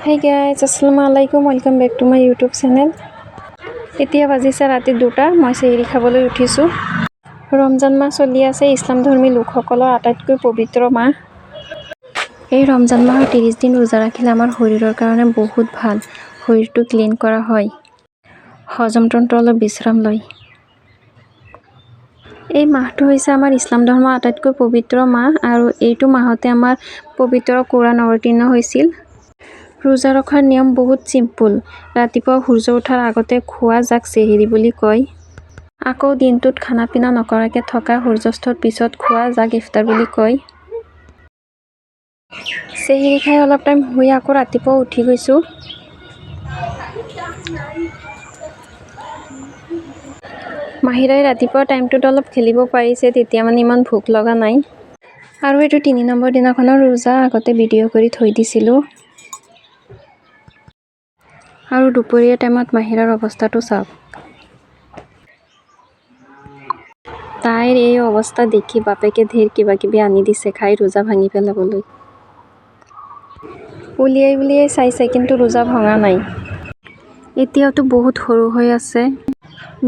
Hi guys, Assalamualaikum, welcome back to my YouTube channel. এতিয়া বাজিছে ৰাতি 2টা মই চেহৰি খাবলৈ উঠিছো। ৰমজান মাহ চলি আছে ইছলাম ধৰ্মী লোকসকলৰ আটাইতকৈ পবিত্ৰ মাহ। এই ৰমজান মাহৰ 30 দিন ৰোজা ৰাখিলে আমাৰ শৰীৰৰ কাৰণে বহুত ভাল। শৰীৰটো ক্লিন কৰা হয়। হজম তন্ত্ৰ অলপ বিশ্ৰাম লয়। এই মাহটো হৈছে আমাৰ ইছলাম ধৰ্মৰ আটাইতকৈ পবিত্ৰ মাহ আৰু এইটো মাহতে আমাৰ পবিত্ৰ কোৰাণ অৱতীৰ্ণ হৈছিল। ৰোজা ৰখাৰ নিয়ম বহুত চিম্পুল। ৰাতিপুৱা সূৰ্য উঠাৰ আগতে খোৱা যাক চেহৰি বুলি কয়। আকৌ দিনটোত খানা পিনা নকৰাকৈ থকা সূৰ্যাস্তৰ পিছত খোৱা যাক ইফতাৰ বুলি কয়। চেহৰি খাই অলপ টাইম শুই আকৌ ৰাতিপুৱা উঠি গৈছো। মাহিৰাই ৰাতিপুৱা টাইমটোত অলপ খেলিব পাৰিছে, তেতিয়া মানে ইমান ভোক লগা নাই। আৰু এইটো 3 নম্বৰ দিনাখনৰ ৰোজা আগতে ভিডিঅ' কৰি থৈ দিছিলো। আৰু দুপৰীয়া টাইমত মাহিৰাৰ অৱস্থাটো চাওক। তাইৰ এই অৱস্থা দেখি বাপেকে ধেৰ কিবা কিবি আনি দিছে খাই ৰোজা ভাঙি পেলাবলৈ। উলিয়াই চাইছে কিন্তু ৰোজা ভঙা নাই। এতিয়াওতো বহুত সৰু হৈ আছে।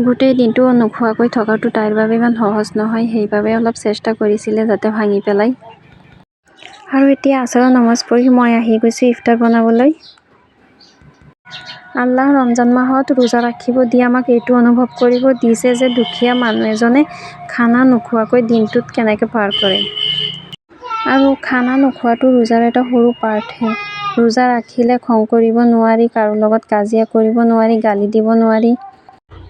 গোটেই দিনটো নোখোৱাকৈ থকাটো তাইৰ বাবে ইমান সহজ নহয়, সেইবাবে অলপ চেষ্টা কৰিছিলে যাতে ভাঙি পেলাই। আৰু এতিয়া আসৰৰ নামাজ পঢ়ি মই আহি গৈছো ইফতাৰ বনাবলৈ। আল্লাহ ৰমজান মাহত ৰোজা ৰাখিব দি আমাক এইটো অনুভৱ কৰিব দিছে যে দুখীয়া মানুহ এজনে খানা নোখোৱাকৈ দিনটোত কেনেকৈ পাৰ কৰে। আৰু খানা নোখোৱাটো ৰোজাৰ এটা সৰু পাৰ্টহে। ৰোজা ৰাখিলে খং কৰিব নোৱাৰি, কাৰো লগত কাজিয়া কৰিব নোৱাৰি, গালি দিব নোৱাৰি।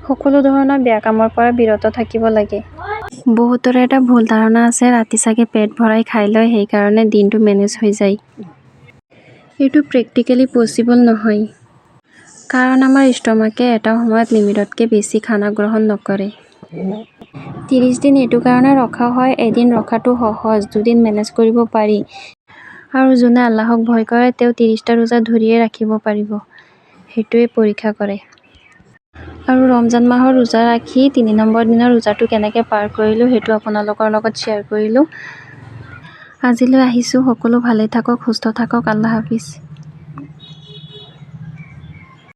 সকলো ধৰণৰ বেয়া কামৰ পৰা বিৰত থাকিব লাগে। বহুতৰে এটা ভুল ধাৰণা আছে ৰাতি চাগে পেট ভৰাই খাই লয়, সেইকাৰণে দিনটো মেনেজ হৈ যায়। এইটো প্ৰেক্টিকেলি পচিবল নহয়। কাৰণ আমাৰ ষ্টমাকে এটা সময়ত লিমিটতকৈ বেছি খানা গ্ৰহণ নকৰে। 30 দিন এইটো কাৰণে ৰখা হয়। এদিন ৰখাটো সহজ, দুদিন মেনেজ কৰিব পাৰি। আৰু যোনে আল্লাহক ভয় কৰে তেওঁ 30টা ৰোজা ধৰিয়ে ৰাখিব পাৰিব। সেইটোৱে পৰীক্ষা কৰে। আৰু ৰমজান মাহৰ ৰোজা ৰাখি 3 নম্বৰ দিনৰ ৰোজাটো কেনেকৈ পাৰ কৰিলো সেইটো আপোনালোকৰ লগত শ্বেয়াৰ কৰিলো। আজিলৈ আহিছো। সকলো ভালে থাকক, সুস্থ থাকক। আল্লাহ হাফিজ।